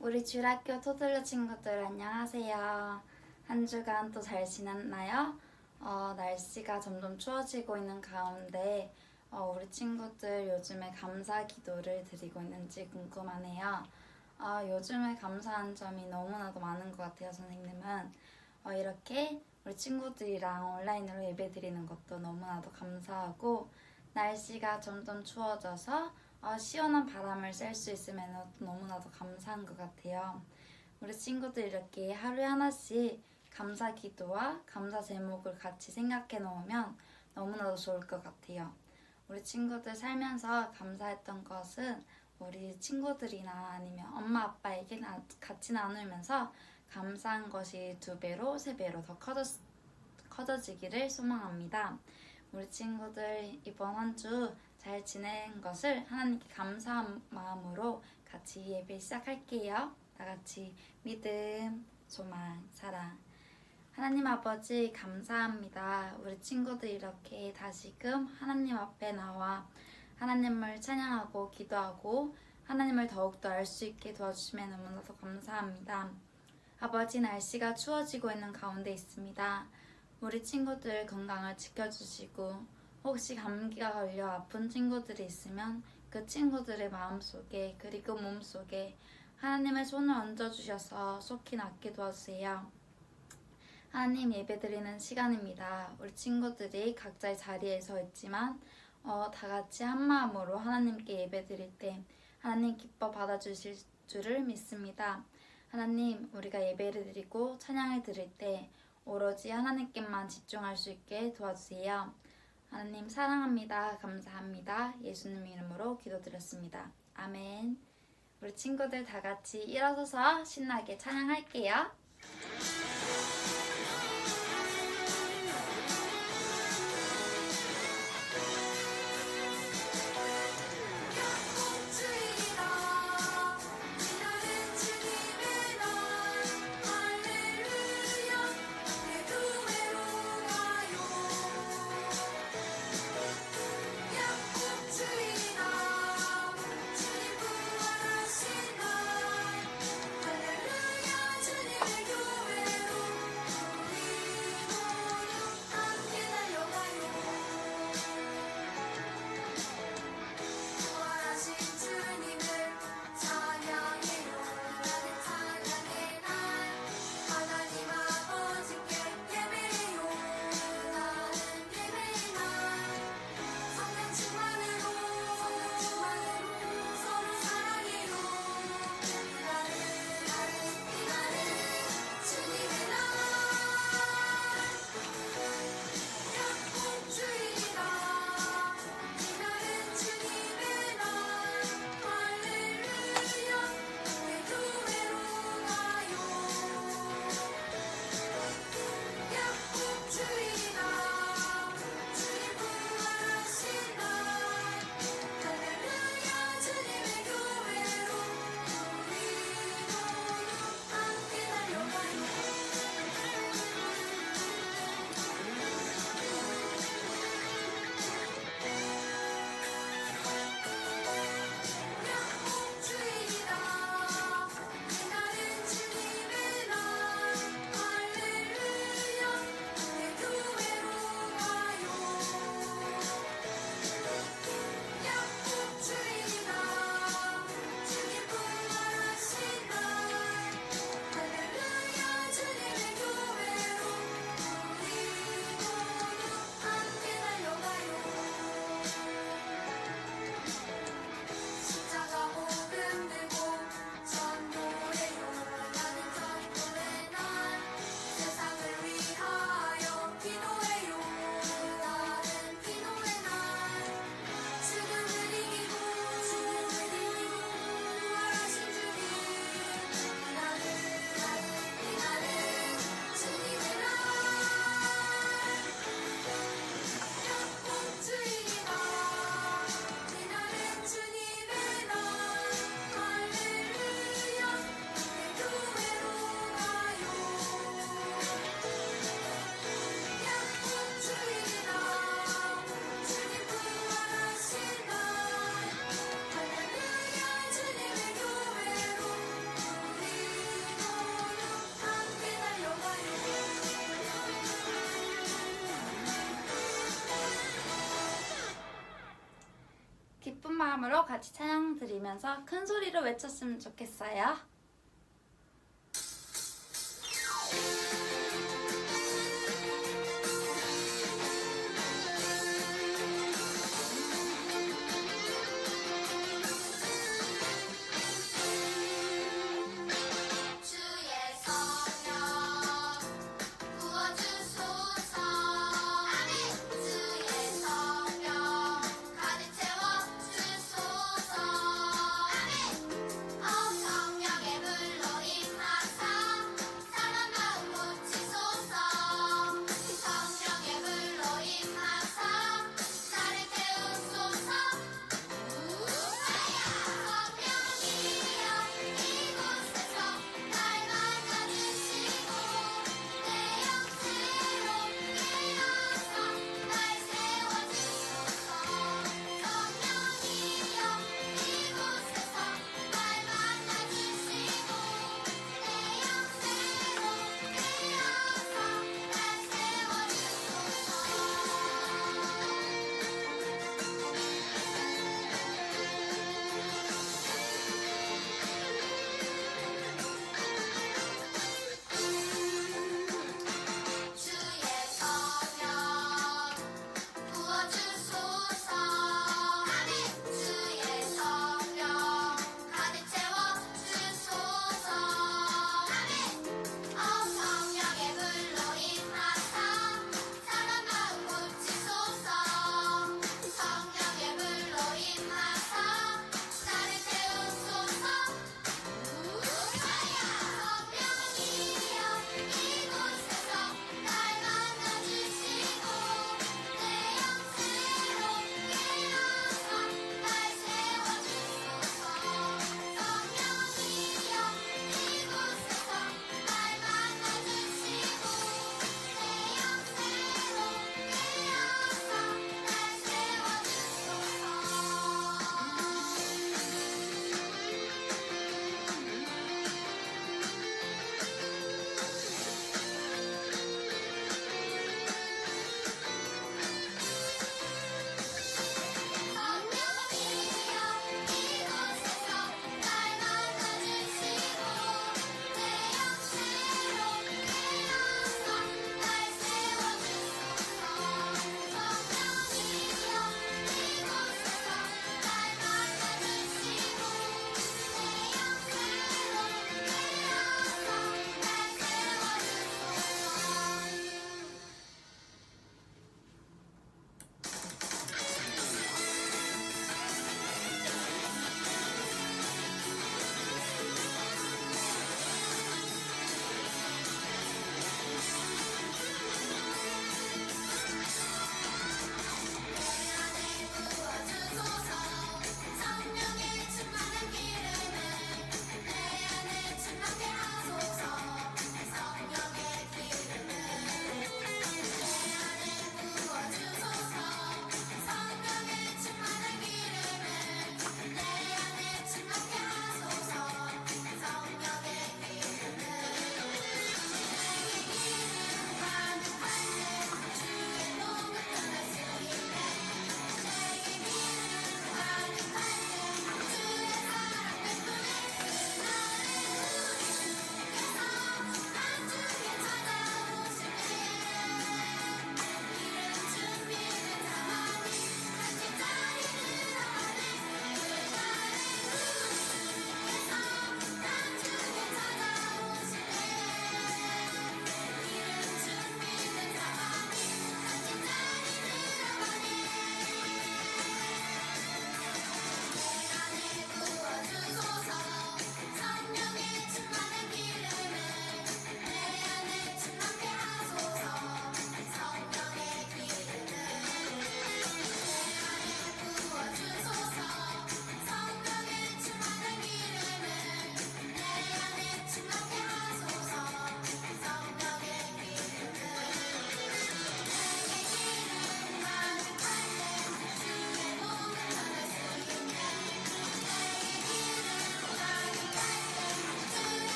우리 주일학교 토들러 친구들 안녕하세요. 한 주간 또 잘 지냈나요? 날씨가 점점 추워지고 있는 가운데 우리 친구들 요즘에 감사 기도를 드리고 있는지 궁금하네요. 요즘에 감사한 점이 너무나도 많은 것 같아요, 선생님은. 이렇게 우리 친구들이랑 온라인으로 예배 드리는 것도 너무나도 감사하고, 날씨가 점점 추워져서 시원한 바람을 쐴 수 있으면 너무나도 감사한 것 같아요. 우리 친구들 이렇게 하루에 하나씩 감사 기도와 감사 제목을 같이 생각해 놓으면 너무나도 좋을 것 같아요. 우리 친구들 살면서 감사했던 것은 우리 친구들이나 아니면 엄마 아빠에게 같이 나누면서 감사한 것이 2배로 3배로 더 커져지기를 소망합니다. 우리 친구들 이번 한 주 잘 지낸 것을 하나님께 감사한 마음으로 같이 예배 시작할게요. 다 같이 믿음, 소망, 사랑. 하나님 아버지 감사합니다. 우리 친구들 이렇게 다시금 하나님 앞에 나와 하나님을 찬양하고 기도하고 하나님을 더욱더 알 수 있게 도와주시면 너무나도 감사합니다. 아버지, 날씨가 추워지고 있는 가운데 있습니다. 우리 친구들 건강을 지켜주시고, 혹시 감기가 걸려 아픈 친구들이 있으면 그 친구들의 마음속에 그리고 몸속에 하나님의 손을 얹어주셔서 속히 낫게 도와주세요. 하나님, 예배드리는 시간입니다. 우리 친구들이 각자의 자리에 서 있지만 다 같이 한 마음으로 하나님께 예배드릴 때 하나님 기뻐 받아주실 줄을 믿습니다. 하나님, 우리가 예배를 드리고 찬양을 드릴 때 오로지 하나님께만 집중할 수 있게 도와주세요. 하나님 사랑합니다. 감사합니다. 예수님 이름으로 기도드렸습니다. 아멘. 우리 친구들 다 같이 일어서서 신나게 찬양할게요. 같이 찬양 드리면서 큰 소리로 외쳤으면 좋겠어요. 성령의 불로 임하사 상한 마음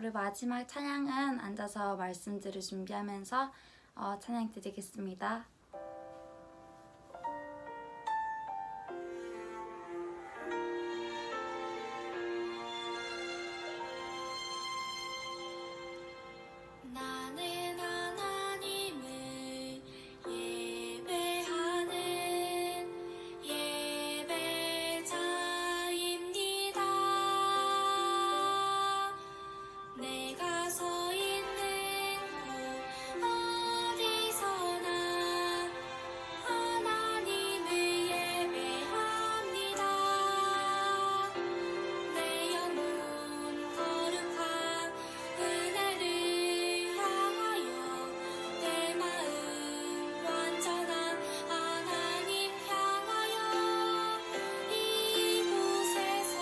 우리 마지막 찬양은 앉아서 말씀들을 준비하면서 찬양 드리겠습니다. 나는 하나님을 예배하는 예배자입니다. 내가 서 있는 곳 어디서나 하나님을 예배합니다. 내 영혼 거룩한 은혜를 향하여 내 마음 완전한 하나님 향하여 이곳에서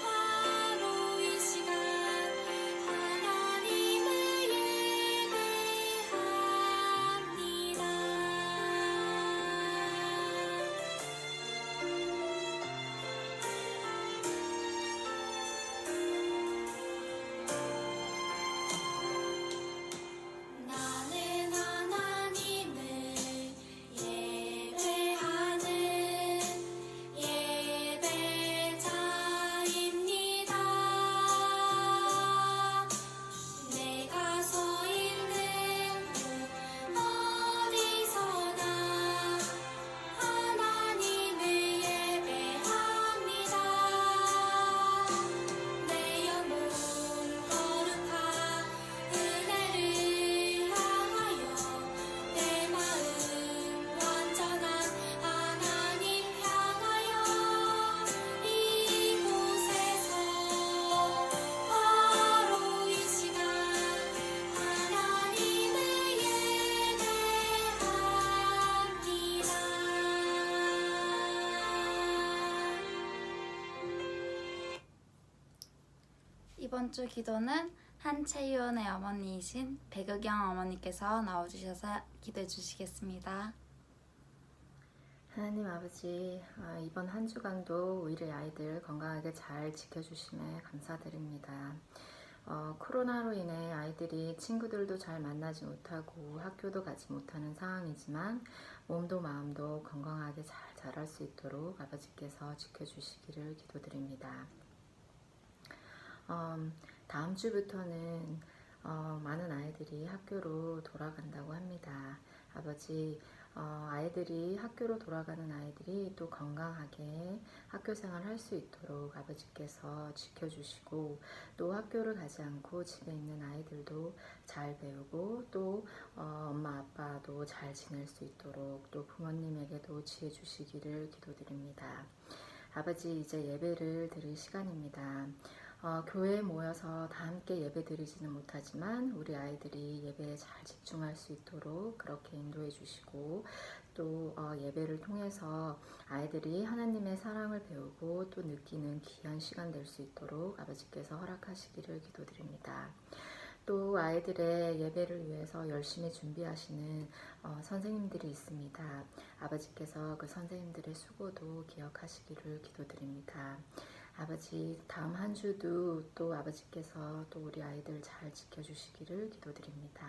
바로 이 시간 하나님을 예배합니다. 나는 하나님을 예배하는 예배자입니다. 내가 서 있는 곳 어디서나 하나님을 예배합니다. 내 영혼 거룩한 은혜를 향하여 내 마음 완전한 하나님 향하여 이곳에서 바로 이 시간 하나님을 예배합니다. 이번 주 기도는 한채윤의 어머니이신 백의경 어머니께서 나와주셔서 기도해 주시겠습니다. 하나님 아버지, 이번 한 주간도 우리 아이들 건강하게 잘 지켜주심에 감사드립니다. 코로나로 인해 아이들이 친구들도 잘 만나지 못하고 학교도 가지 못하는 상황이지만 몸도 마음도 건강하게 잘 자랄 수 있도록 아버지께서 지켜주시기를 기도드립니다. 다음 주부터는 많은 아이들이 학교로 돌아간다고 합니다. 아버지, 아이들이 학교로 돌아가는 아이들이 또 건강하게 학교 생활 할 수 있도록 아버지께서 지켜주시고 또 학교를 가지 않고 집에 있는 아이들도 잘 배우고 또 엄마 아빠도 잘 지낼 수 있도록 또 부모님에게도 지혜 주시기를 기도드립니다. 아버지, 이제 예배를 드릴 시간입니다. 교회에 모여서 다 함께 예배 드리지는 못하지만 우리 아이들이 예배에 잘 집중할 수 있도록 그렇게 인도해 주시고 또 예배를 통해서 아이들이 하나님의 사랑을 배우고 또 느끼는 귀한 시간 될 수 있도록 아버지께서 허락하시기를 기도드립니다. 또 아이들의 예배를 위해서 열심히 준비하시는 선생님들이 있습니다. 아버지께서 그 선생님들의 수고도 기억하시기를 기도드립니다. 아버지, 다음 한 주도 또 아버지께서 또 우리 아이들 잘 지켜주시기를 기도드립니다.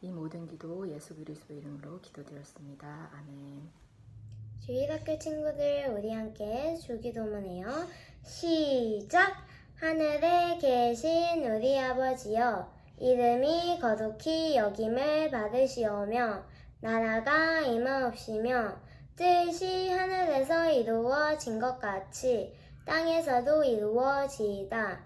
이 모든 기도 예수 그리스도 이름으로 기도드렸습니다. 아멘. 주일학교 친구들, 우리 함께 주기도문해요. 시작! 하늘에 계신 우리 아버지여, 이름이 거룩히 여김을 받으시오며 나라가 임하옵시며 뜻이 하늘에서 이루어진 것 같이 땅에서도 이루어지이다.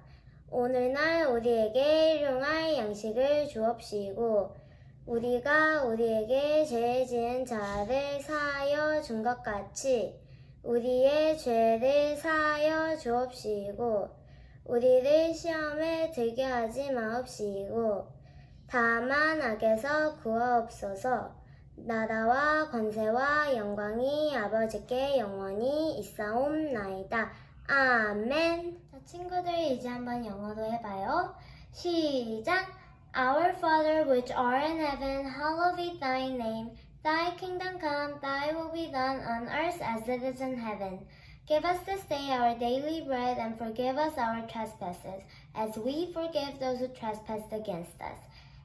오늘날 우리에게 일용할 양식을 주옵시고 우리가 우리에게 죄 지은 자를 사하여 준 것 같이 우리의 죄를 사하여 주옵시고 우리를 시험에 들게 하지 마옵시고 다만 악에서 구하옵소서. 나라와 권세와 영광이 아버지께 영원히 있사옵나이다. 아멘. 자, 친구들 이제 한번 영어로 해봐요. 시작! Our Father which art in heaven, hallowed be thy name. Thy kingdom come, thy will be done on earth as it is in heaven. Give us this day our daily bread, and forgive us our trespasses, as we forgive those who trespass against us.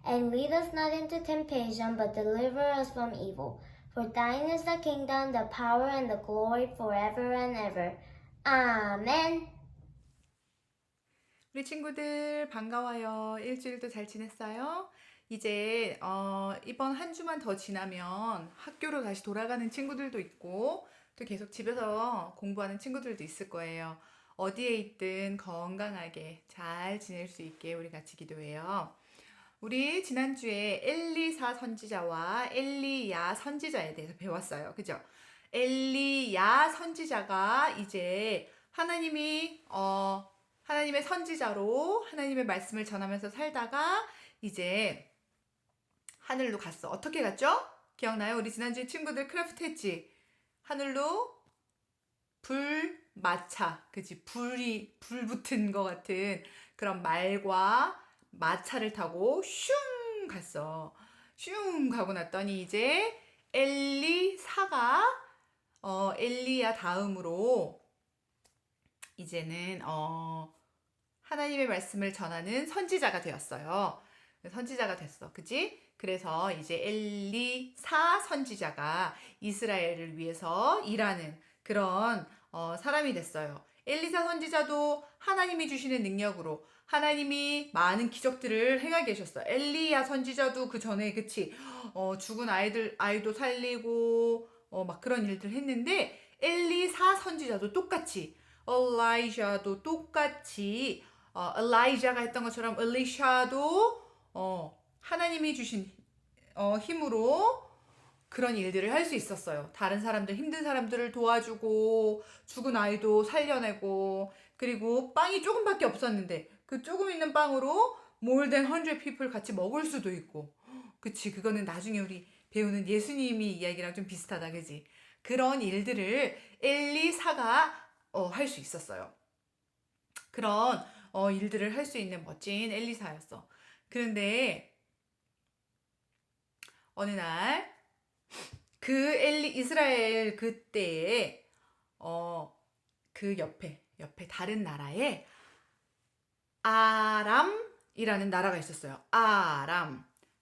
And lead us not into temptation, but deliver us from evil. For thine is the kingdom, the power, and the glory forever and ever. 아멘. 우리 친구들 반가워요. 일주일도 잘 지냈어요? 이제 이번 한 주만 더 지나면 학교로 다시 돌아가는 친구들도 있고 또 계속 집에서 공부하는 친구들도 있을 거예요. 어디에 있든 건강하게 잘 지낼 수 있게 우리 같이 기도해요. 우리 지난주에 엘리사 선지자와 엘리야 선지자에 대해서 배웠어요. 그죠? 엘리야 선지자가 이제 하나님의 선지자로 하나님의 말씀을 전하면서 살다가 이제 하늘로 갔어. 어떻게 갔죠? 기억나요? 우리 지난주에 친구들 크래프트 했지? 하늘로 마차, 그치? 불 붙은 것 같은 그런 말과 마차를 타고 슝 갔어. 슝 가고 났더니 이제 엘리사가 엘리야 다음으로 이제는 하나님의 말씀을 전하는 선지자가 되었어요. 선지자가 됐어. 그치? 그래서 이제 엘리사 선지자가 이스라엘을 위해서 일하는 그런 사람이 됐어요. 엘리사 선지자도 하나님이 주시는 능력으로 하나님이 많은 기적들을 행하게 하셨어. 엘리야 선지자도 그 전에 그치? 죽은 아이도 살리고 막 그런 일들 했는데 엘리사 선지자도 똑같이 엘라이샤도 똑같이 엘라이자가 했던 것처럼 엘리샤도 하나님이 주신 힘으로 그런 일들을 할 수 있었어요. 다른 사람들, 힘든 사람들을 도와주고 죽은 아이도 살려내고 그리고 빵이 조금밖에 없었는데 그 조금 있는 빵으로 more than 100 people 같이 먹을 수도 있고 그치? 그거는 나중에 우리 배우는 예수님이 이야기랑 좀 비슷하다. 그치? 그런 일들을 엘리사가 할 수 있었어요. 그런 일들을 할 수 있는 멋진 엘리사였어. 그런데 어느 날 그 이스라엘 그때에 그 옆에 다른 나라에 아람이라는 나라가 있었어요.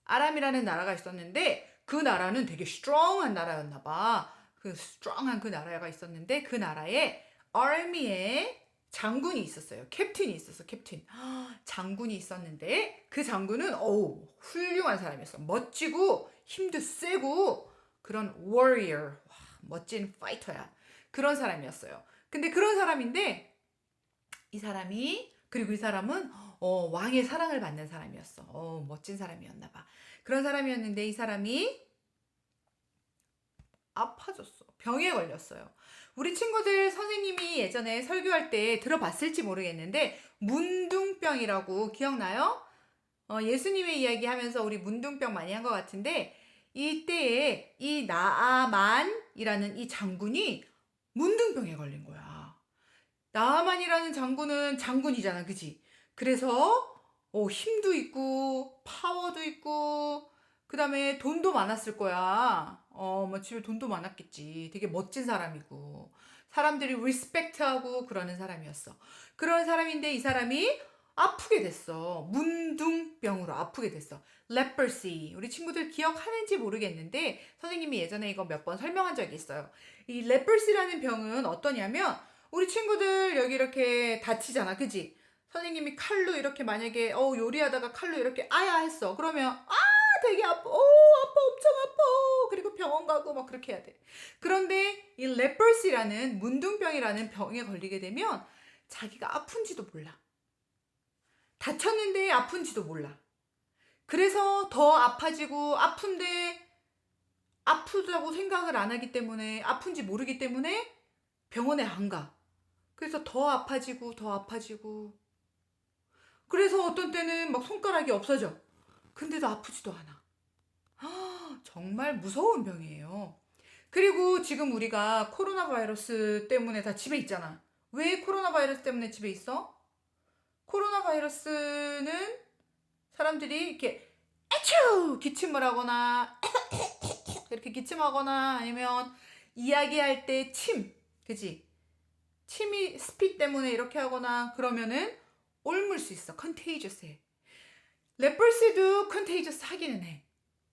아람이라는 나라가 있었는데 그 나라는 되게 스트롱한 나라였나 봐. 그 스트롱한 그 나라가 있었는데 그 나라에 army에 장군이 있었어요. 캡틴이 있었어. 캡틴. 장군이 있었는데 그 장군은 훌륭한 사람이었어. 멋지고 힘도 세고 그런 warrior. 와, 멋진 파이터야. 그런 사람이었어요. 근데 그런 사람인데 이 사람은 왕의 사랑을 받는 사람이었어. 멋진 사람이었나 봐. 그런 사람이었는데 이 사람이 아파졌어. 병에 걸렸어요. 우리 친구들 선생님이 예전에 설교할 때 들어봤을지 모르겠는데 문둥병이라고 기억나요? 예수님의 이야기 하면서 우리 문둥병 많이 한 것 같은데 이때에 이 나아만이라는 이 장군이 문둥병에 걸린 거야. 나아만이라는 장군은 장군이잖아. 그치? 그래서 힘도 있고 파워도 있고 그 다음에 돈도 많았을 거야. 뭐 집에 돈도 많았겠지. 되게 멋진 사람이고 사람들이 리스펙트하고 그러는 사람이었어. 그런 사람인데 이 사람이 아프게 됐어. 문둥병으로 아프게 됐어. leprosy. 우리 친구들 기억하는지 모르겠는데 선생님이 예전에 이거 몇 번 설명한 적이 있어요. 이 leprosy라는 병은 어떠냐면 우리 친구들 여기 이렇게 다치잖아. 그지? 선생님이 칼로 이렇게 만약에 요리하다가 칼로 이렇게 아야 했어. 그러면 되게 아파. 아파. 엄청 아파. 그리고 병원 가고 막 그렇게 해야 돼. 그런데 이 leprosy라는 문둥병이라는 병에 걸리게 되면 자기가 아픈지도 몰라. 다쳤는데 아픈지도 몰라. 그래서 더 아파지고 아픈데 아프다고 생각을 안 하기 때문에 아픈지 모르기 때문에 병원에 안 가. 그래서 더 아파지고 그래서 어떤 때는 막 손가락이 없어져. 근데도 아프지도 않아. 정말 무서운 병이에요. 그리고 지금 우리가 코로나 바이러스 때문에 다 집에 있잖아. 왜 코로나 바이러스 때문에 집에 있어? 코로나 바이러스는 사람들이 이렇게 기침을 하거나 이렇게 기침하거나 아니면 이야기할 때 그치? 침이 스피 때문에 이렇게 하거나 그러면은 옮을 수 있어. 컨테이저스해. 레퍼시도 컨테이저스 하기는 해.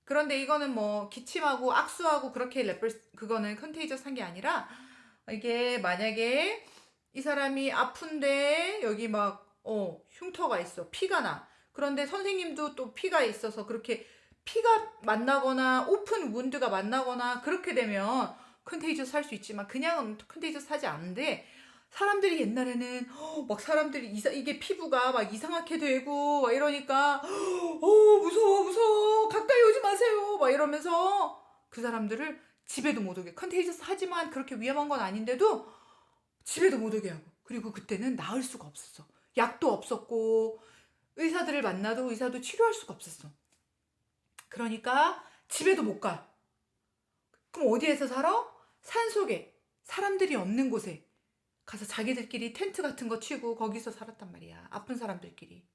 그런데 이거는 뭐 기침하고 악수하고 그렇게 그거는 컨테이저스 한 게 아니라 이게 만약에 이 사람이 아픈데 여기 막 흉터가 있어. 피가 나. 그런데 선생님도 또 피가 있어서 그렇게 피가 만나거나 오픈 문드가 만나거나 그렇게 되면 컨테이저스 할 수 있지만 그냥은 컨테이저스 하지 않는데 사람들이 옛날에는 막 사람들이 이게 피부가 막 이상하게 되고 막 이러니까 무서워 무서워 가까이 오지 마세요 막 이러면서 그 사람들을 집에도 못 오게 컨테이저스 하지만 그렇게 위험한 건 아닌데도 집에도 못 오게 하고 그리고 그때는 나을 수가 없었어. 약도 없었고 의사들을 만나도 의사도 치료할 수가 없었어. 그러니까 집에도 못 가. 그럼 어디에서 살아? 산속에 사람들이 없는 곳에 가서 자기들끼리 텐트 같은 거 치고 거기서 살았단 말이야. 아픈 사람들끼리.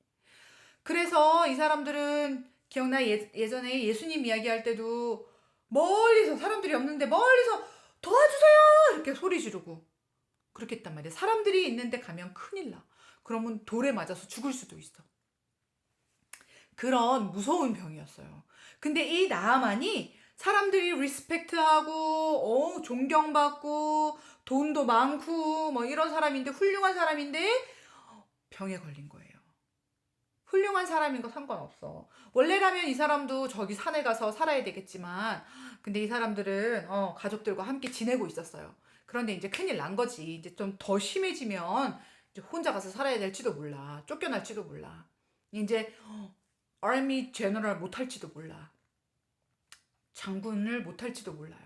그래서 이 사람들은 기억나? 예전에 예수님 이야기할 때도 멀리서 사람들이 없는데 멀리서 도와주세요! 이렇게 소리 지르고 그렇게 했단 말이야. 사람들이 있는데 가면 큰일 나. 그러면 돌에 맞아서 죽을 수도 있어. 그런 무서운 병이었어요. 근데 이 나아만이 사람들이 리스펙트하고 존경받고 돈도 많고 뭐 이런 사람인데 훌륭한 사람인데 병에 걸린 거예요. 훌륭한 사람인 거 상관없어. 원래라면 이 사람도 저기 산에 가서 살아야 되겠지만 근데 이 사람들은 가족들과 함께 지내고 있었어요. 그런데 이제 큰일 난 거지. 이제 좀 더 심해지면 이제 혼자 가서 살아야 될지도 몰라. 쫓겨날지도 몰라. 이제 아미 제너럴 못할지도 몰라. 장군을 못할지도 몰라요.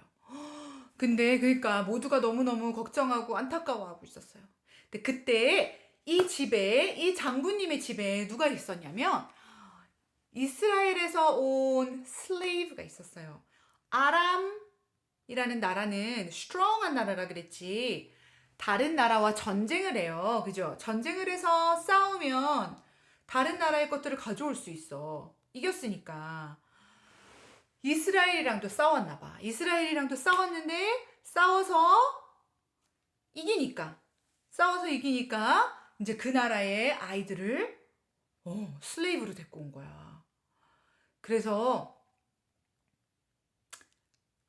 근데 그러니까 모두가 너무너무 걱정하고 안타까워하고 있었어요. 근데 그때 이 장군님의 집에 누가 있었냐면 이스라엘에서 온 슬레이브가 있었어요. 아람이라는 나라는 스트롱한 나라라 그랬지. 다른 나라와 전쟁을 해요. 그죠? 전쟁을 해서 싸우면 다른 나라의 것들을 가져올 수 있어. 이겼으니까. 이스라엘이랑도 싸웠나 봐. 이스라엘이랑도 싸웠는데 싸워서 이기니까 이제 그 나라의 아이들을 슬레이브로 데리고 온 거야. 그래서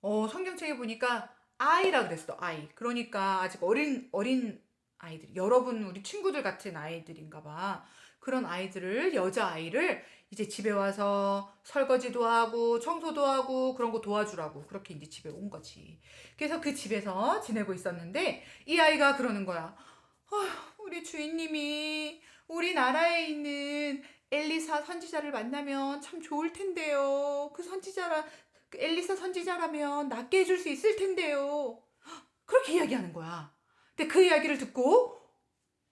성경책에 보니까 아이라 그랬어. 아이. 그러니까 아직 어린 아이들. 여러분 우리 친구들 같은 아이들인가 봐. 그런 아이들을 여자아이를 이제 집에 와서 설거지도 하고 청소도 하고 그런 거 도와주라고 그렇게 이제 집에 온 거지. 그래서 그 집에서 지내고 있었는데 이 아이가 그러는 거야. 우리 주인님이 우리나라에 있는 엘리사 선지자를 만나면 참 좋을 텐데요. 그 엘리사 선지자라면 낫게 해줄 수 있을 텐데요. 그렇게 이야기하는 거야. 근데 그 이야기를 듣고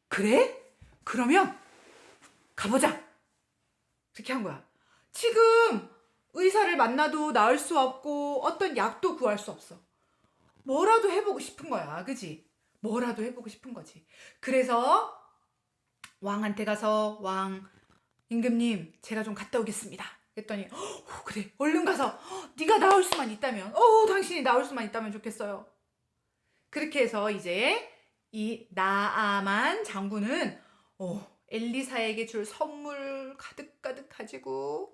그래? 그러면 가보자. 그렇게 한 거야. 지금 의사를 만나도 나을 수 없고 어떤 약도 구할 수 없어. 뭐라도 해보고 싶은 거야. 그지? 뭐라도 해보고 싶은 거지. 그래서 왕한테 가서 왕 임금님 제가 좀 갔다 오겠습니다. 했더니 그래 얼른 가서 네가 나올 수만 있다면 당신이 나올 수만 있다면 좋겠어요. 그렇게 해서 이제 이 나아만 장군은 엘리사에게 줄 선물 가득가득 가지고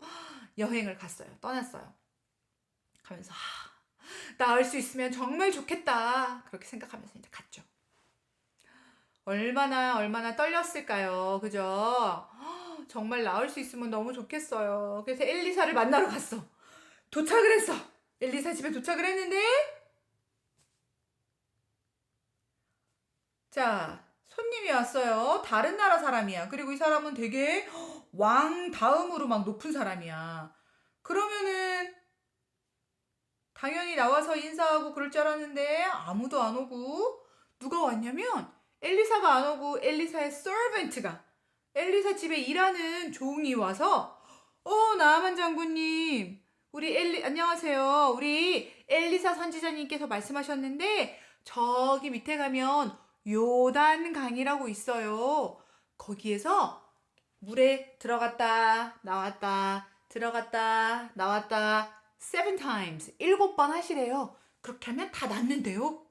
여행을 갔어요. 떠났어요. 가면서 나을 수 있으면 정말 좋겠다. 그렇게 생각하면서 이제 갔죠. 얼마나 떨렸을까요? 그죠? 정말 나을 수 있으면 너무 좋겠어요. 그래서 엘리사를 만나러 갔어. 도착을 했어. 엘리사 집에 도착을 했는데 자 손님이 왔어요. 다른 나라 사람이야. 그리고 이 사람은 되게 왕 다음으로 막 높은 사람이야. 그러면은 당연히 나와서 인사하고 그럴 줄 알았는데 아무도 안 오고 누가 왔냐면 엘리사가 안 오고 엘리사의 서번트가 엘리사 집에 일하는 종이 와서 나아만 장군님 안녕하세요. 우리 엘리사 선지자님께서 말씀하셨는데 저기 밑에 가면 요단 강이라고 있어요. 거기에서 물에 들어갔다 나왔다 들어갔다 나왔다 7 times 7번 하시래요. 그렇게 하면 다 낫는데요.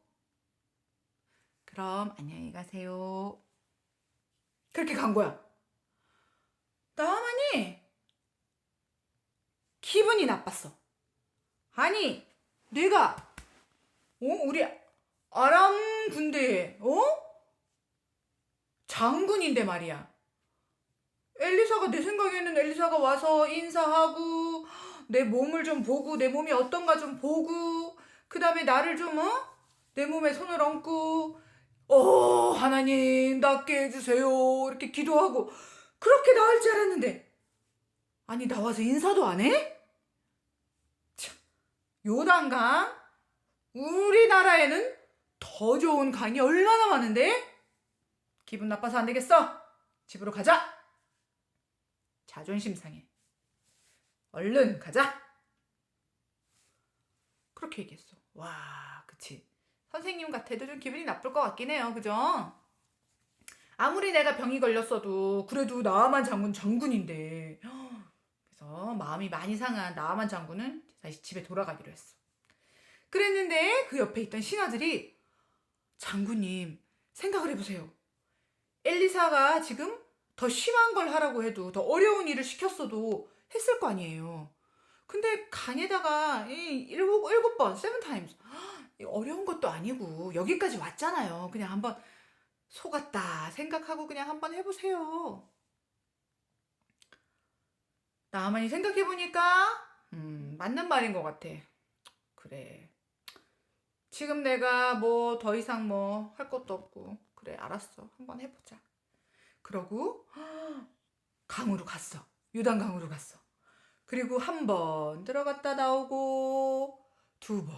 그럼 안녕히 가세요. 그렇게 간 거야. 나만이 기분이 나빴어. 아니, 내가 우리 아람 군대에 장군인데 말이야. 엘리사가 내 생각에는 엘리사가 와서 인사하고 내 몸을 좀 보고 내 몸이 어떤가 좀 보고 그 다음에 나를 좀 내 몸에 손을 얹고 하나님 낫게 해주세요 이렇게 기도하고 그렇게 나을 줄 알았는데 아니 나와서 인사도 안 해? 참, 요단강 우리나라에는 더 좋은 강이 얼마나 많은데 기분 나빠서 안 되겠어. 집으로 가자. 자존심 상해. 얼른 가자. 그렇게 얘기했어. 와, 그치. 선생님 같아도 좀 기분이 나쁠 것 같긴 해요. 그죠? 아무리 내가 병이 걸렸어도 그래도 나아만 장군 장군인데 그래서 마음이 많이 상한 나아만 장군은 다시 집에 돌아가기로 했어. 그랬는데 그 옆에 있던 신하들이 장군님 생각을 해보세요. 엘리사가 지금 더 심한 걸 하라고 해도 더 어려운 일을 시켰어도 했을 거 아니에요. 근데 강에다가 일곱 번, 7times 어려운 것도 아니고 여기까지 왔잖아요. 그냥 한번 속았다 생각하고 그냥 한번 해보세요. 나만이 생각해보니까 맞는 말인 것 같아. 그래. 지금 내가 뭐 더 이상 뭐 할 것도 없고 그래 알았어 한번 해보자. 그러고 강으로 갔어. 요단강으로 갔어. 그리고 한 번 들어갔다 나오고 2번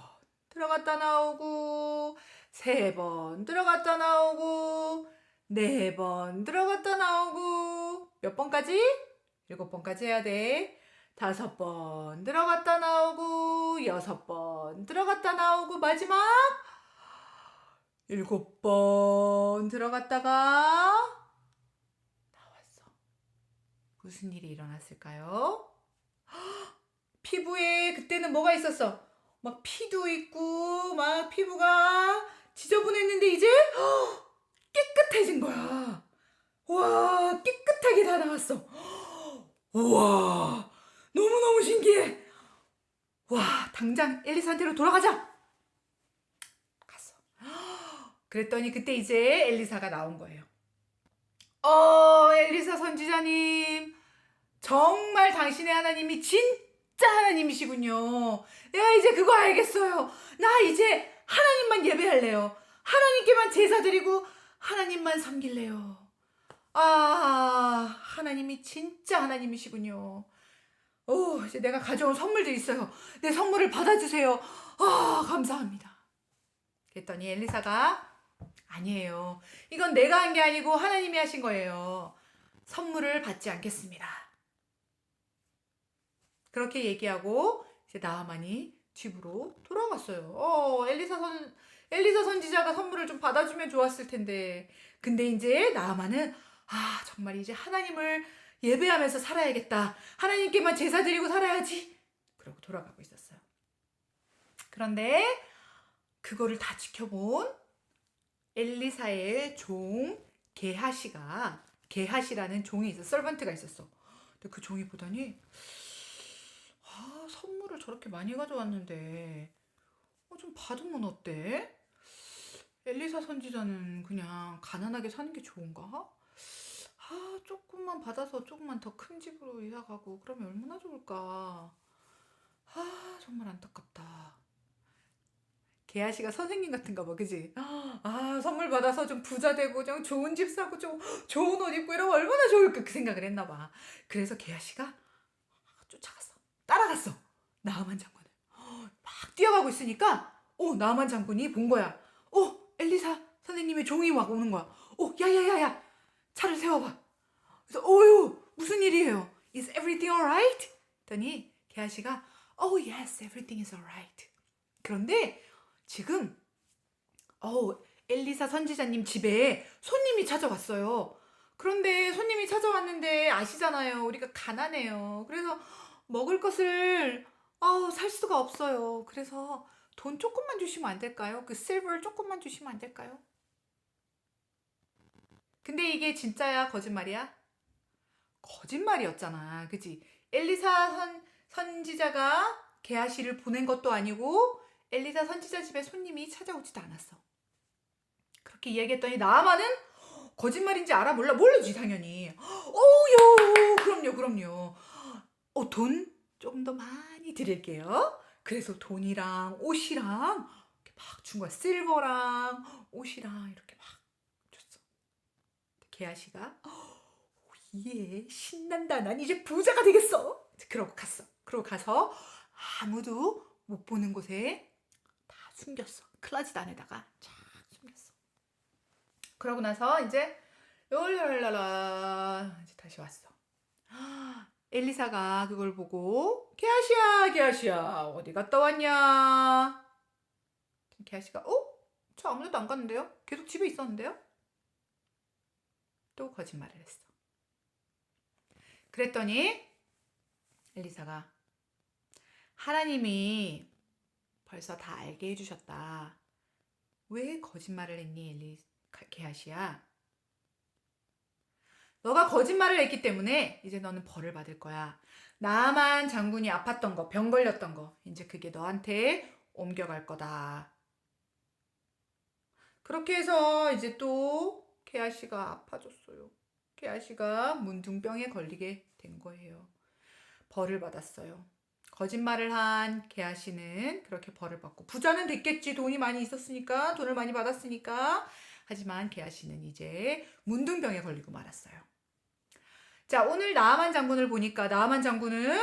들어갔다 나오고 3번 들어갔다 나오고 4번 들어갔다 나오고 몇 번까지? 7번까지 해야 돼. 5번 들어갔다 나오고 6번 들어갔다 나오고 마지막 7번 들어갔다가 나왔어. 무슨 일이 일어났을까요? 피부에 그때는 뭐가 있었어? 막 피도 있고 막 피부가 지저분했는데 이제 깨끗해진 거야. 와, 깨끗하게 다 나왔어. 우와, 너무너무 신기해. 와, 당장 엘리사한테로 돌아가자. 갔어. 그랬더니 그때 이제 엘리사가 나온 거예요. 엘리사 선지자님, 정말 당신의 하나님이 진짜 하나님이시군요. 내가 이제 그거 알겠어요. 나 이제 하나님만 예배할래요. 하나님께만 제사 드리고 하나님만 섬길래요. 하나님이 진짜 하나님이시군요. 이제 내가 가져온 선물도 있어요. 내 선물을 받아주세요. 감사합니다. 그랬더니 엘리사가 아니에요. 이건 내가 한 게 아니고 하나님이 하신 거예요. 선물을 받지 않겠습니다. 그렇게 얘기하고 이제 나아만이 집으로 돌아갔어요. 엘리사 선지자가 선물을 좀 받아주면 좋았을 텐데. 근데 이제 나아만은 정말 이제 하나님을 예배하면서 살아야겠다. 하나님께만 제사 드리고 살아야지. 그러고 돌아가고 있었어요. 그런데 그거를 다 지켜본 엘리사의 종 게하시라는 종이 있어. 서번트가 있었어. 근데 그 종이 보더니 선물을 저렇게 많이 가져왔는데 좀 받으면 어때? 엘리사 선지자는 그냥 가난하게 사는 게 좋은가? 조금만 받아서 조금만 더 큰 집으로 이사 가고 그러면 얼마나 좋을까? 정말 안타깝다. 게하시가 선생님 같은가 봐, 그지? 선물 받아서 좀 부자 되고 좀 좋은 집 사고 좀 좋은 옷 입고 이러면 얼마나 좋을까 그 생각을 했나 봐. 그래서 게하시가 쫓아갔어. 따라갔어. 나아만 장군을. 막 뛰어가고 있으니까 나아만 장군이 본 거야. 엘리사 선생님의 종이 막 오는 거야. 야야야야 차를 세워봐. 그래서 무슨 일이에요? Is everything alright? 했더니 게하시가 yes, everything is alright. 그런데 지금 엘리사 선지자님 집에 손님이 찾아왔어요. 그런데 손님이 찾아왔는데 아시잖아요. 우리가 가난해요. 그래서 먹을 것을 살 수가 없어요. 그래서 돈 조금만 주시면 안 될까요? 그 실버 조금만 주시면 안 될까요? 근데 이게 진짜야, 거짓말이야? 거짓말이었잖아. 그치? 엘리사 선지자가 게하시를 보낸 것도 아니고 엘리사 선지자 집에 손님이 찾아오지도 않았어. 그렇게 이야기했더니 나아만은 거짓말인지 알아? 몰라? 모르지 당연히. 요 그럼요. 돈 좀 더 많이 드릴게요. 그래서 돈이랑 옷이랑 이렇게 막 준 거야. 실버랑 옷이랑 이렇게 막 줬어. 게하시가 예, 신난다. 난 이제 부자가 되겠어. 그러고 갔어. 그러고 가서 아무도 못 보는 곳에 다 숨겼어. 클라짓 안에다가 쫙 숨겼어. 그러고 나서 이제 롤랄랄라 이제 다시 왔어. 엘리사가 그걸 보고 게하시야 어디 갔다 왔냐? 게하시가 저 아무데도 안 갔는데요? 계속 집에 있었는데요? 또 거짓말을 했어. 그랬더니 엘리사가 하나님이 벌써 다 알게 해주셨다. 왜 거짓말을 했니, 게하시야? 너가 거짓말을 했기 때문에 이제 너는 벌을 받을 거야. 나만 장군이 아팠던 거, 병 걸렸던 거, 이제 그게 너한테 옮겨갈 거다. 그렇게 해서 이제 또 게하시가 아파졌어요. 게하시가 문둥병에 걸리게 된 거예요. 벌을 받았어요. 거짓말을 한 게하시는 그렇게 벌을 받고 부자는 됐겠지. 돈이 많이 있었으니까, 돈을 많이 받았으니까. 하지만 게하시는 이제 문둥병에 걸리고 말았어요. 자, 오늘 나아만 장군을 보니까 나아만 장군은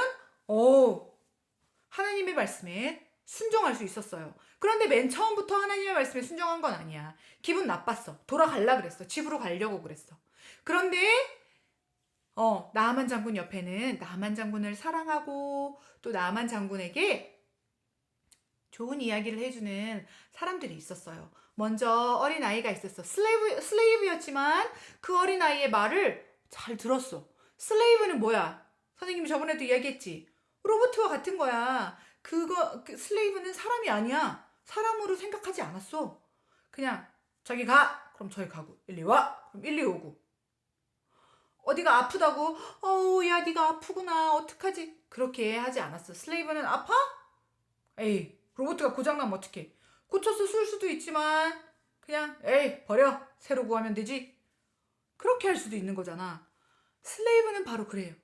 하나님의 말씀에 순종할 수 있었어요. 그런데 맨 처음부터 하나님의 말씀에 순종한 건 아니야. 기분 나빴어. 돌아갈라 그랬어. 집으로 가려고 그랬어. 그런데 나아만 장군 옆에는 나아만 장군을 사랑하고 또 나아만 장군에게 좋은 이야기를 해주는 사람들이 있었어요. 먼저 어린아이가 있었어. 슬레이브였지만 그 어린아이의 말을 잘 들었어. 슬레이브는 뭐야? 선생님이 저번에도 이야기했지. 로봇과 같은 거야. 슬레이브는 사람이 아니야. 사람으로 생각하지 않았어. 그냥 저기 가. 그럼 저기 가고. 일리 와. 그럼 일리 오고. 어디가 아프다고? 야 네가 아프구나. 어떡하지? 그렇게 하지 않았어. 슬레이브는 아파? 에이, 로봇가 고장나면 어떡해. 고쳐서 쓸 수도 있지만 그냥 에이 버려. 새로 구하면 되지. 그렇게 할 수도 있는 거잖아. 슬레이브는 바로 그래요.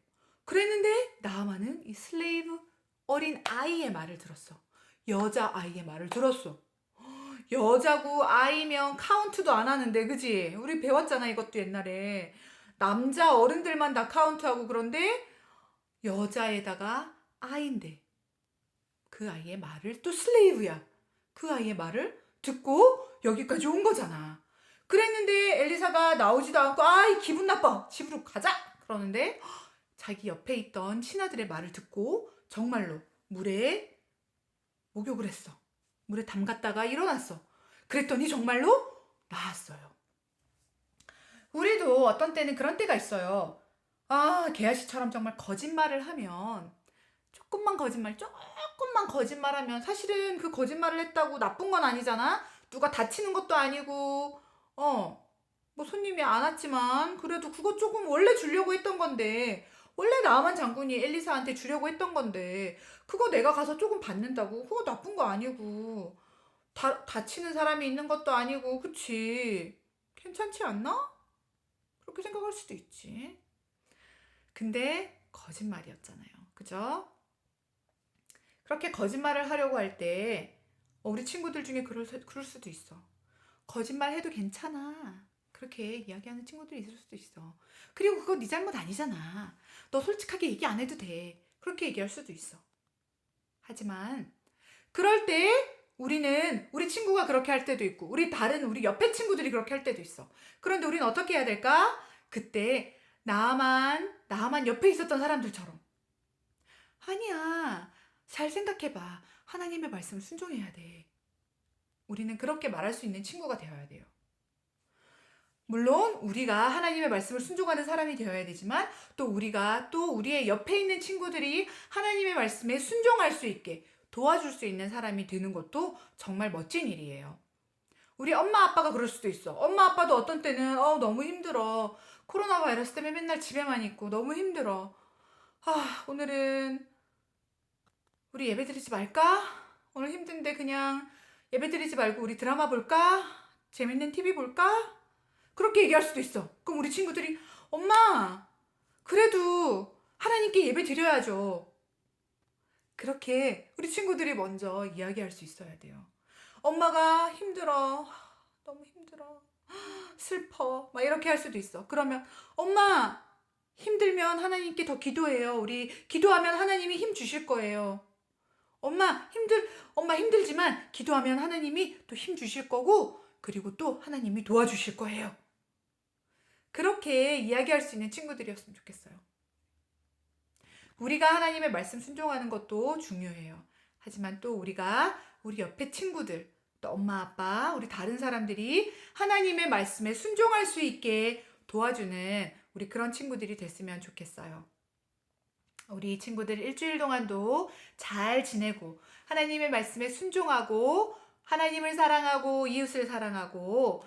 그랬는데 나아만은 이 슬레이브 어린 아이의 말을 들었어. 여자아이의 말을 들었어. 여자고 아이면 카운트도 안 하는데, 그지? 우리 배웠잖아, 이것도 옛날에. 남자 어른들만 다 카운트하고. 그런데 여자에다가 아이인데 그 아이의 말을, 또 슬레이브야. 그 아이의 말을 듣고 여기까지 온 거잖아. 그랬는데 엘리사가 나오지도 않고 아이 기분 나빠. 집으로 가자. 그러는데 자기 옆에 있던 신하들의 말을 듣고 정말로 물에 목욕을 했어. 물에 담갔다가 일어났어. 그랬더니 정말로 나았어요. 우리도 어떤 때는 그런 때가 있어요. 게하시처럼 정말 거짓말을 하면, 조금만 거짓말하면 사실은 그 거짓말을 했다고 나쁜 건 아니잖아. 누가 다치는 것도 아니고 뭐 손님이 안 왔지만 그래도 그거 조금 원래 주려고 했던 건데, 원래 나아만 장군이 엘리사한테 주려고 했던 건데 그거 내가 가서 조금 받는다고 그거 나쁜 거 아니고, 다치는 사람이 있는 것도 아니고, 그치? 괜찮지 않나? 그렇게 생각할 수도 있지. 근데 거짓말이었잖아요. 그죠? 그렇게 거짓말을 하려고 할 때 우리 친구들 중에 그럴 수도 있어. 거짓말 해도 괜찮아. 그렇게 이야기하는 친구들이 있을 수도 있어. 그리고 그거 네 잘못 아니잖아. 너 솔직하게 얘기 안 해도 돼. 그렇게 얘기할 수도 있어. 하지만 그럴 때 우리 친구가 그렇게 할 때도 있고 우리 옆에 친구들이 그렇게 할 때도 있어. 그런데 우리는 어떻게 해야 될까? 그때 나만 옆에 있었던 사람들처럼, 아니야, 잘 생각해봐. 하나님의 말씀을 순종해야 돼. 우리는 그렇게 말할 수 있는 친구가 되어야 돼요. 물론 우리가 하나님의 말씀을 순종하는 사람이 되어야 되지만 또 우리의 옆에 있는 친구들이 하나님의 말씀에 순종할 수 있게 도와줄 수 있는 사람이 되는 것도 정말 멋진 일이에요. 우리 엄마 아빠가 그럴 수도 있어. 엄마 아빠도 어떤 때는 너무 힘들어. 코로나 바이러스 때문에 맨날 집에만 있고 너무 힘들어. 오늘은 우리 예배 드리지 말까? 오늘 힘든데 그냥 예배 드리지 말고 우리 드라마 볼까? 재밌는 TV 볼까? 그렇게 얘기할 수도 있어. 그럼 우리 친구들이 엄마 그래도 하나님께 예배 드려야죠. 그렇게 우리 친구들이 먼저 이야기할 수 있어야 돼요. 엄마가 힘들어. 너무 힘들어. 슬퍼. 막 이렇게 할 수도 있어. 그러면 엄마 힘들면 하나님께 더 기도해요. 우리 기도하면 하나님이 힘 주실 거예요. 엄마 힘들지만 기도하면 하나님이 또 힘 주실 거고 그리고 또 하나님이 도와주실 거예요. 그렇게 이야기할 수 있는 친구들이었으면 좋겠어요. 우리가 하나님의 말씀 순종하는 것도 중요해요. 하지만 또 우리가 우리 옆에 친구들, 또 엄마, 아빠, 우리 다른 사람들이 하나님의 말씀에 순종할 수 있게 도와주는 우리 그런 친구들이 됐으면 좋겠어요. 우리 친구들 일주일 동안도 잘 지내고 하나님의 말씀에 순종하고 하나님을 사랑하고 이웃을 사랑하고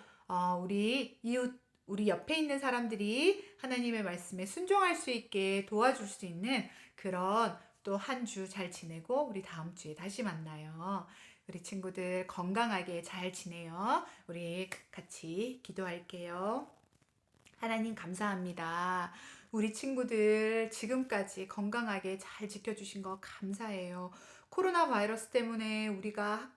우리 옆에 있는 사람들이 하나님의 말씀에 순종할 수 있게 도와줄 수 있는 그런 또 한 주 잘 지내고 우리 다음 주에 다시 만나요. 우리 친구들 건강하게 잘 지내요. 우리 같이 기도할게요. 하나님 감사합니다. 우리 친구들 지금까지 건강하게 잘 지켜주신 거 감사해요. 코로나 바이러스 때문에 우리가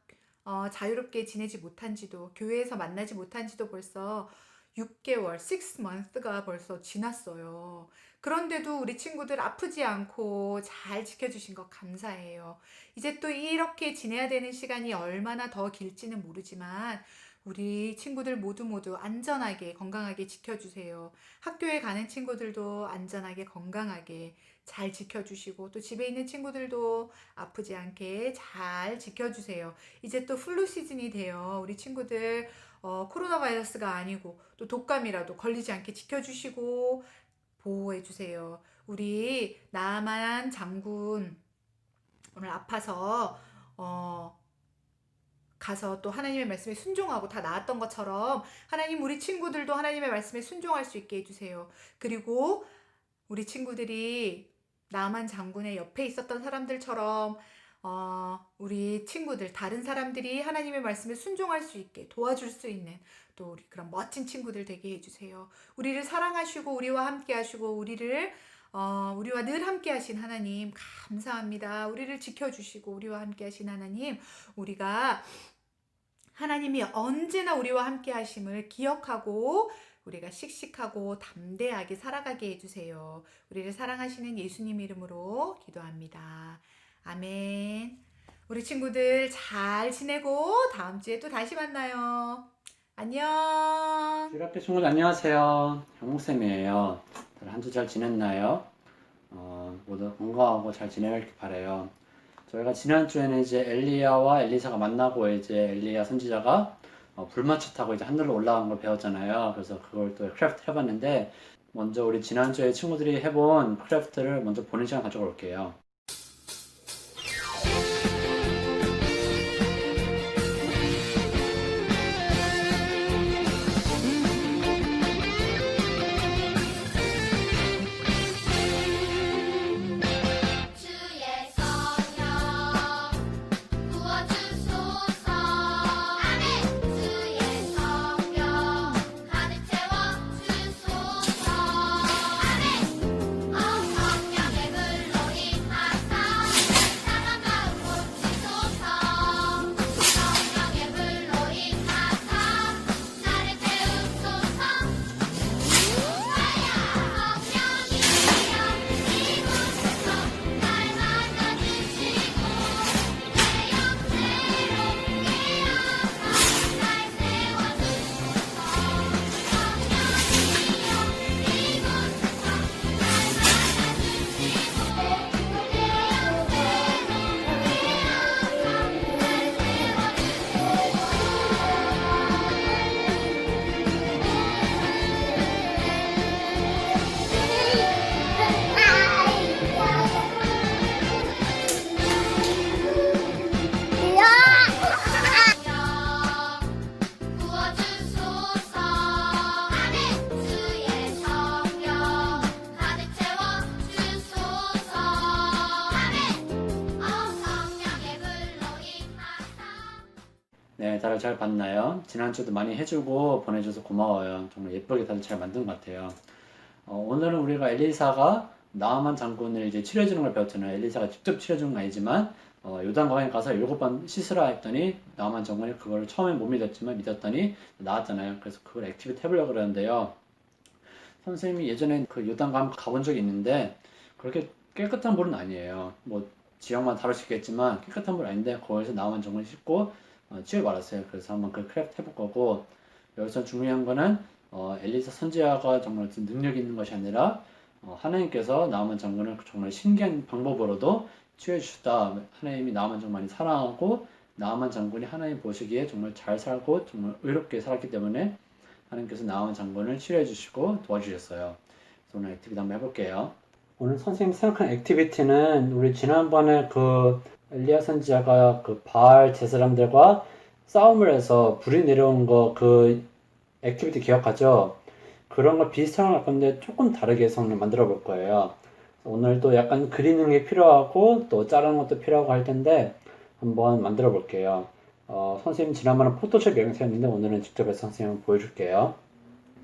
자유롭게 지내지 못한 지도 교회에서 만나지 못한 지도 벌써 6개월, 6months가 벌써 지났어요. 그런데도 우리 친구들 아프지 않고 잘 지켜주신 거 감사해요. 이제 또 이렇게 지내야 되는 시간이 얼마나 더 길지는 모르지만 우리 친구들 모두 안전하게 건강하게 지켜주세요. 학교에 가는 친구들도 안전하게 건강하게 잘 지켜주시고 또 집에 있는 친구들도 아프지 않게 잘 지켜주세요. 이제 또 플루 시즌이 돼요. 우리 친구들 코로나 바이러스가 아니고 또 독감이라도 걸리지 않게 지켜주시고 보호해주세요. 우리 나만 장군 오늘 아파서 가서 또 하나님의 말씀에 순종하고 다 나았던 것처럼 하나님 우리 친구들도 하나님의 말씀에 순종할 수 있게 해주세요. 그리고 우리 친구들이 나만 장군의 옆에 있었던 사람들처럼 우리 친구들 다른 사람들이 하나님의 말씀에 순종할 수 있게 도와줄 수 있는 또 우리 그런 멋진 친구들 되게 해주세요. 우리를 사랑하시고 우리와 함께 하시고 우리와 늘 함께 하신 하나님 감사합니다. 우리를 지켜주시고 우리와 함께 하신 하나님 우리가 하나님이 언제나 우리와 함께 하심을 기억하고 우리가 씩씩하고 담대하게 살아가게 해주세요. 우리를 사랑하시는 예수님 이름으로 기도합니다. 아멘. 우리 친구들 잘 지내고 다음 주에 또 다시 만나요. 안녕. 주일 앞에 친구들 안녕하세요. 형목쌤이에요. 한 주 잘 지냈나요? 모두 건강하고 잘 지내길 바래요. 저희가 지난주에는 이제 엘리야와 엘리사가 만나고 이제 엘리야 선지자가 불마차 타고 이제 하늘로 올라간 걸 배웠잖아요. 그래서 그걸 또 크래프트 해봤는데 먼저 우리 지난주에 친구들이 해본 크래프트를 먼저 보는 시간 가져올게요. 주의 성령 부어주소서 아멘 주의 성령 가득 채워주소서 아멘 성령의 불로 임하여 네, 다들 잘 봤나요? 지난주도 많이 해주고 보내줘서 고마워요. 정말 예쁘게 다들 잘 만든 것 같아요. 오늘은 우리가 엘리사가 나아만 장군을 이제 치료해주는 걸 배웠잖아요. 엘리사가 직접 치료해주는 건 아니지만 요단강에 가서 7번 씻으라 했더니 나아만 장군이 그걸 처음에 못 믿었지만 믿었더니 나았잖아요. 그래서 그걸 액티비티 해보려고 그러는데요. 선생님이 예전에 그 요단강 가본 적이 있는데 그렇게 깨끗한 물은 아니에요. 뭐 지역만 다르시겠지만 깨끗한 물 아닌데 거기서 나아만 장군이 씻고 치유받았어요. 그래서 한번 그 크래프트 해볼 거고, 여기서 중요한 거는 엘리사 선지자가 정말 어떤 능력이 있는 것이 아니라 하나님께서 나아만 장군을 정말 신기한 방법으로도 치유해 주셨다. 하나님이 나아만 장군을 많이 사랑하고 나아만 장군이 하나님 보시기에 정말 잘 살고 정말 의롭게 살았기 때문에 하나님께서 나아만 장군을 치유해 주시고 도와주셨어요. 그래서 오늘 액티비티 한번 해볼게요. 오늘 선생님 생각한 액티비티는 우리 지난번에 그 엘리야 선지자가 그 바알 제사장들과 싸움을 해서 불이 내려오는 거 그 액티비티 기억하죠? 그런 거 비슷한 걸 건데 조금 다르게 해서 만들어 볼 거예요. 오늘도 약간 그리는 게 필요하고 또 자르는 것도 필요하고 할 텐데 한번 만들어 볼게요. 선생님 지난번에 포토샵 영상이었는데 오늘은 직접 해서 선생님 보여줄게요.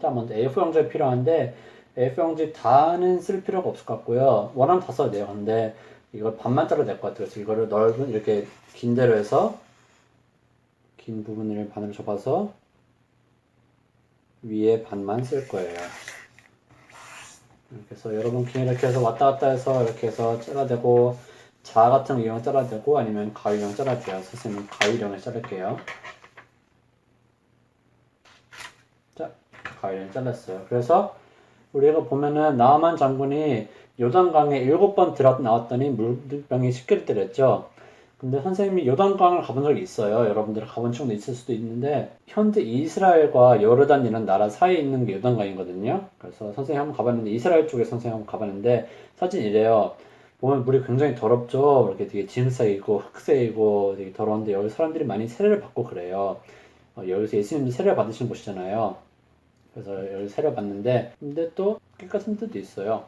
자, 먼저 A4 용지가 필요한데 A4 용지 다는 쓸 필요가 없을 것 같고요. 원하면 다 써도 돼요. 근데 이걸 반만 잘라도 될 것 같아요. 그래서 이거를 넓은 이렇게 긴 대로 해서 긴 부분을 반으로 접어서 위에 반만 쓸 거예요. 이렇게 해서 여러분 그냥 이렇게 해서 왔다 갔다 해서 이렇게 해서 잘라대고 자 같은 거 이용 잘라대고 아니면 가위용 잘라줘요. 선생님 가위용을 자를게요. 자, 가위를 잘랐어요. 그래서 우리가 보면은 나아만 장군이 요단강에 7번 들어 나왔더니 물병이 10개를 때렸죠. 근데 선생님이 요단강을 가본 적이 있어요. 여러분들 가본 적도 있을 수도 있는데 현재 이스라엘과 요르단이라는 나라 사이에 있는 게 요단강이거든요. 그래서 선생님 한번 가봤는데 이스라엘 쪽에 선생님 한번 가봤는데 사진 이래요. 보면 물이 굉장히 더럽죠. 이렇게 되게 짐색이고 흑색이고 되게 더러운데 여기 사람들이 많이 세례를 받고 그래요. 여기서 예수님도 세례를 받으신 곳이잖아요. 그래서 여기 세례 받는데 근데 또 깨끗한 데도 있어요.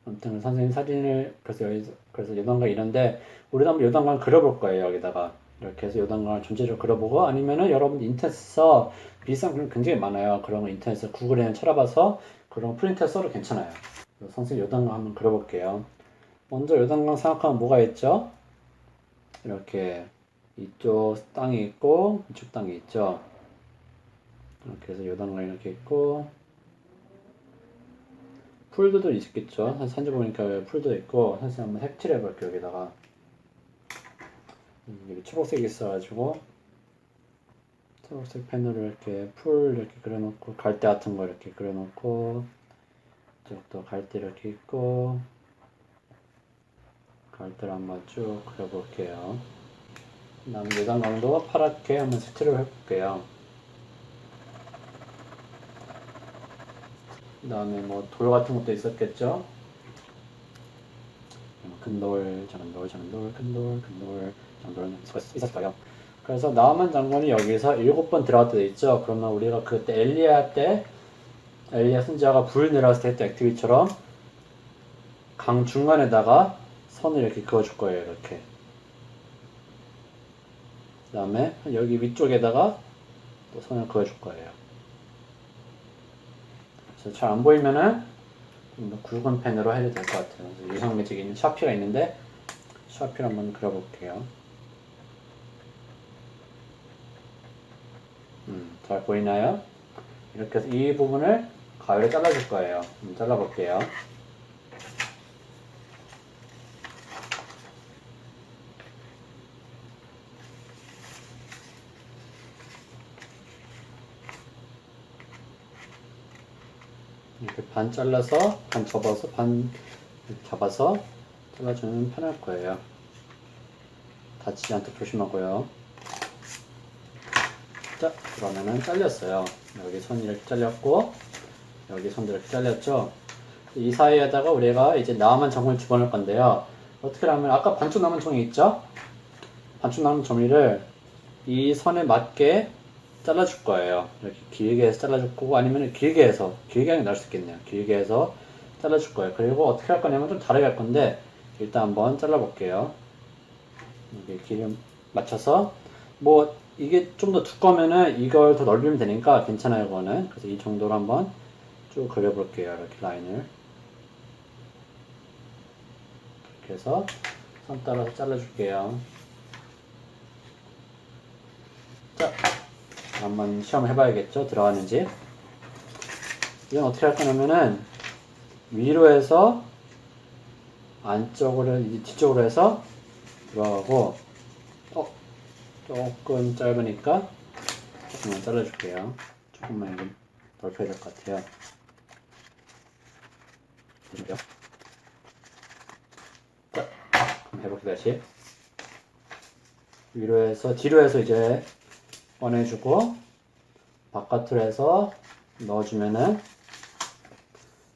아무튼 선생님 사진을 그래서 요단강 이런데 우리도 한번 요단강 그려볼 거예요. 여기다가 이렇게 해서 요단강을 전체적으로 그려보고 아니면은 여러분 인터넷에서 비싼 그림 굉장히 많아요. 그런 거 인터넷에서 구글에 찾아봐서 그런 거 프린트해 써도 괜찮아요. 선생님 요단강 한번 그려볼게요. 먼저 요단강 생각하면 뭐가 있죠? 이렇게 이쪽 땅이 있고 이쪽 땅이 있죠. 이렇게 해서 요단강 이렇게 있고 풀들도 있겠죠. 산지 보니까 풀도 있고 선생님 한번 색칠해 볼게요. 여기다가 여기 초록색이 있어가지고 초록색 펜으로 이렇게 풀 이렇게 그려놓고 갈대 같은 거 이렇게 그려놓고 이쪽도 갈대 이렇게 있고 갈대를 한번 쭉 그려볼게요. 그 다음에 요단강도 파랗게 한번 색칠을 해볼게요. 그 다음에 뭐 돌 같은 것도 있었겠죠. 큰 돌, 작은 돌, 작은 돌, 큰 돌, 큰 돌, 작은 돌 있었을 거예요. 그래서 나아만 장군이 여기서 7번 들어갔다 돼 있죠. 그러면 우리가 그때 엘리야 선지자가 불 내려왔을 때 했던 액티비티처럼 강 중간에다가 선을 이렇게 그어줄 거예요. 이렇게. 그 다음에 여기 위쪽에다가 또 선을 그어줄 거예요. 그래서 잘 안 보이면은 좀 굵은 펜으로 해도 될 것 같아요. 유성 매직에 있는 샤피가 있는데 샤피를 한번 그려볼게요. 잘 보이나요? 이렇게 해서 이 부분을 가위로 잘라줄 거예요. 잘라볼게요. 이렇게 반 잘라서 반 접어서 반 잡아서 잘라주면 편할 거예요. 다치지 않도록 조심하고요. 자, 그러면은 잘렸어요. 여기 손 이렇게 잘렸고 여기 손도 이렇게 잘렸죠. 이 사이에다가 우리가 이제 나아만 정을 집어넣을 건데요. 어떻게 하면 아까 반쪽 남은 종이 있죠? 반쪽 남은 종이를 이 선에 맞게 잘라줄 거예요. 이렇게 길게 해서 잘라줄 거고 아니면 길게 해서 길게 하는 게 나을 수 있겠네요. 길게 해서 잘라줄 거예요. 그리고 어떻게 할 거냐면 좀 다르게 할 건데 일단 한번 잘라 볼게요. 이렇게 길을 맞춰서 뭐 이게 좀 더 두꺼우면은 이걸 더 넓히면 되니까 괜찮아요, 그거는. 그래서 이 정도로 한번 쭉 그려볼게요. 이렇게 라인을. 이렇게 해서 선 따라서 잘라줄게요. 자, 한번 시험을 해봐야겠죠? 들어가는지. 이건 어떻게 할 거냐면은 위로 해서 안쪽으로, 이제 뒤쪽으로 해서 들어가고, 조금 짧으니까 조금만 잘라줄게요. 조금만 이거 넓혀야 될 것 같아요. 됐죠? 자, 그럼 해볼게요, 다시. 위로 해서, 뒤로 해서 이제 꺼내주고, 바깥으로 해서 넣어주면은,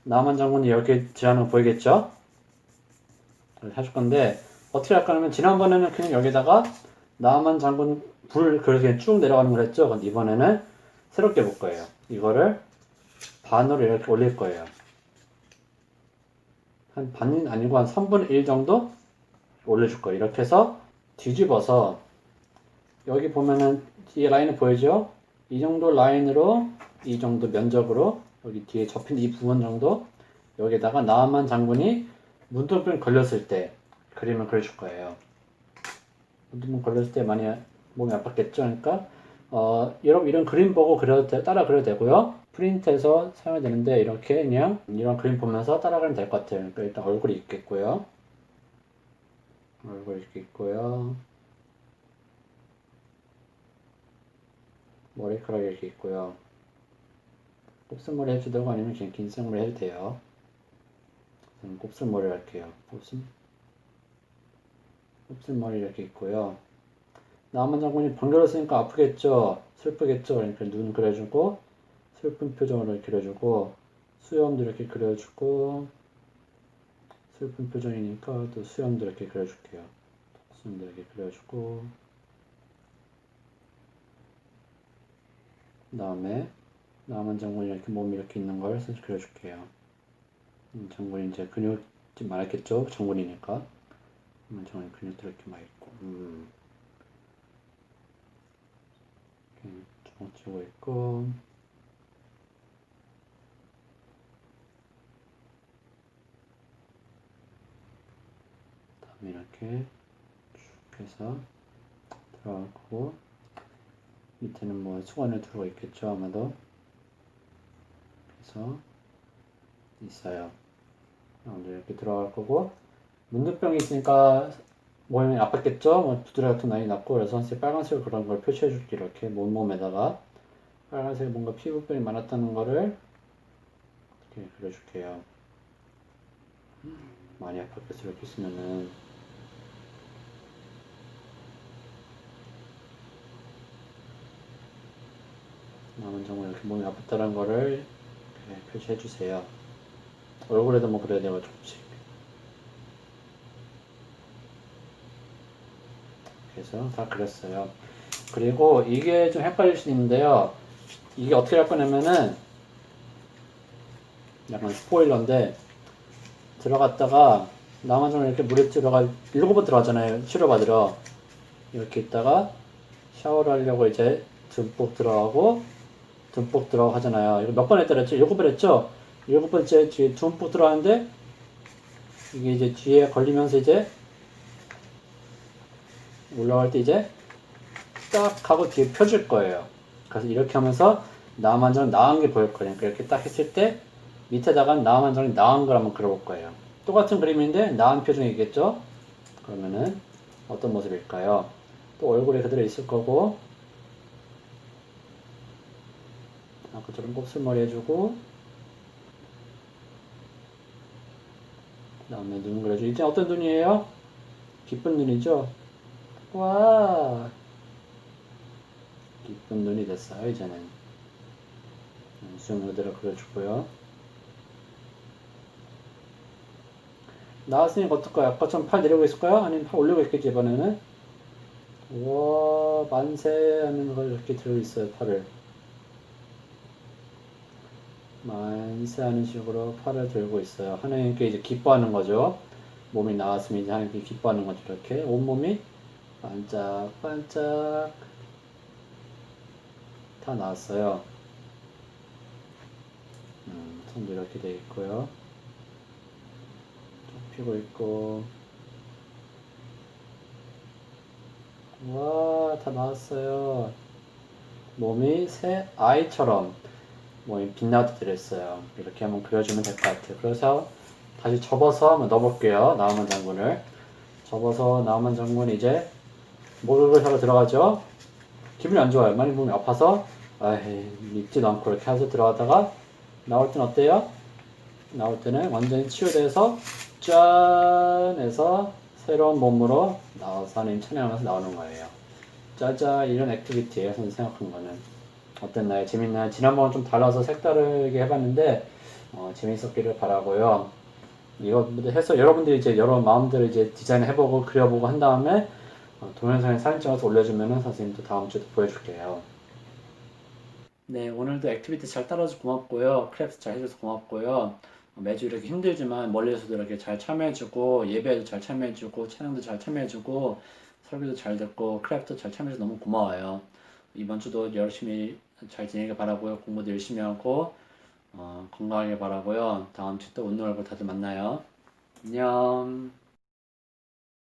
남은 장군이 이렇게 지나는 거 보이겠죠? 이렇게 해줄 건데, 어떻게 할 거냐면, 지난번에는 그냥 여기다가, 남은 장군 불 그렇게 쭉 내려가는 걸 했죠? 근데 이번에는 새롭게 볼 거예요. 이거를 반으로 이렇게 올릴 거예요. 한 반은 아니고 한 3분의 1 정도 올려줄 거예요. 이렇게 해서 뒤집어서 여기 보면은 뒤에 라인이 보이죠? 이 정도 라인으로 이 정도 면적으로 여기 뒤에 접힌 이 부분 정도 여기다가 나만 장군이 문둥병 걸렸을 때 그림을 그려줄 거예요. 문둥병 걸렸을 때 많이 몸이 아팠겠죠? 그러니까 여러분 이런 그림 보고 따라 그려도 되고요. 프린트해서 사용이 되는데 이렇게 그냥 이런 그림 보면서 따라가면 될 것 같아요. 그러니까 일단 얼굴이 있겠고요. 얼굴 이렇게 있고요. 머리카락이 이렇게 있고요. 곱슬머리 해도 되고 아니면 그냥 긴 생머리 해도 돼요. 저는 곱슬머리를 할게요. 곱슬머리 이렇게 있고요. 남은 장군이 번거로웠으니까 아프겠죠? 슬프겠죠? 그러니까 눈 그려주고 슬픈 표정으로 이렇게 그려주고 수염도 이렇게 그려주고 슬픈 표정이니까 또 수염도 이렇게 그려줄게요. 수염도 이렇게 그려주고 그 다음에 남은 장군이 이렇게 몸이 이렇게 있는 걸 그려줄게요. 장군이 이제 근육이 많았겠죠? 장군이니까 장군이 근육도 이렇게 많이 있고 이렇게 쭉 찌고 있고 다음에 이렇게 쭉 해서 들어가고 밑에는 뭐 수건을 두르고 있겠죠 아마도. 그래서 있어요. 이렇게 들어갈 거고 문둥병이 있으니까 몸이 아팠겠죠? 뭐 두드러 같은 많이 났고 그래서 선생님 빨간색 그런 걸 표시해 줄게. 이렇게 몸에다가 빨간색 뭔가 피부병이 많았다는 거를 이렇게 그려줄게요. 많이 아팠겠어 이렇게 있으면은. 남은 정말 이렇게 몸이 아팠다는 거를 이렇게 표시해 주세요. 얼굴에도 뭐 그려야 돼요 조금씩. 그래서 다 그렸어요. 그리고 이게 좀 헷갈릴 수 있는데요. 이게 어떻게 할 거냐면은 약간 스포일러인데 들어갔다가 남은 정말 이렇게 물에 들어가 7번 들어가잖아요. 치료받으러. 이렇게 있다가 샤워를 하려고 이제 듬뿍 들어가고 듬뿍 들어가고 하잖아요. 이거 몇 번 했다 그랬죠? 7번 했죠? 7번째 뒤에 듬뿍 들어가는데 이게 이제 뒤에 걸리면서 이제 올라갈 때 이제 딱 하고 뒤에 펴줄 거예요. 그래서 이렇게 하면서 나만정 나은 게 보일 거예요. 이렇게 딱 했을 때 밑에다가 나만정이 나은 걸 한번 그려볼 거예요. 똑같은 그림인데 나은 표정이겠죠? 그러면은 어떤 모습일까요? 또 얼굴에 그대로 있을 거고 아까처럼 곱슬머리 해주고 그 다음에 눈 그려주고 이제 어떤 눈이에요? 기쁜 눈이죠? 와 기쁜 눈이 됐어요. 이제는 수영 그대로 그려주고요. 나왔으니까 어떨까요? 아까처럼 팔 내리고 있을까요? 아니면 팔 올리고 있겠지 이번에는? 와 만세 하는 걸 이렇게 들고 있어요. 팔을 만세 하는 식으로 팔을 들고 있어요. 하나님께 이제 기뻐하는 거죠. 몸이 나왔으면 이제 하나님께 기뻐하는 거죠. 이렇게 온몸이 반짝반짝 다 나왔어요. 손도 이렇게 돼 있고요. 쭉 피고 있고. 와, 다 나왔어요. 몸이 새 아이처럼 몸이 빛나게 들었어요. 이렇게 한번 그려주면 될 것 같아요. 그래서 다시 접어서 한번 넣어볼게요. 나우만 장군을. 접어서 나우만 장군 이제 목욕을 하러 들어가죠. 기분이 안 좋아요. 많이 몸이 아파서 입지도 않고 이렇게 해서 들어가다가 나올 땐 어때요? 나올 때는 완전히 치유돼서 짠 해서 새로운 몸으로 나와서 하나님 찬양하면서 나오는 거예요. 짜잔, 이런 액티비티예요. 선생님 생각한 거는. 어땠나요? 재밌나요? 지난번은 좀 달라서 색다르게 해봤는데 재밌었기를 바라고요. 이거 해서 여러분들이 이제 여러 마음대로 이제 디자인 해보고 그려보고 한 다음에 동영상에 사진 찍어서 올려주면은 선생님도 다음 주에 보여줄게요. 네, 오늘도 액티비티 잘 따라줘서 고맙고요. 크래프트 잘 해줘서 고맙고요. 매주 이렇게 힘들지만 멀리서도 이렇게 잘 참여해주고 예배에도 잘 참여해주고 찬양도 잘 참여해주고 설교도 잘 듣고 크래프트 잘 참여해줘서 너무 고마워요. 이번 주도 열심히 잘 지내길 바라고요. 공부도 열심히 하고 건강하길 바라고요. 다음 주 또 웃는 얼굴 다들 만나요. 안녕.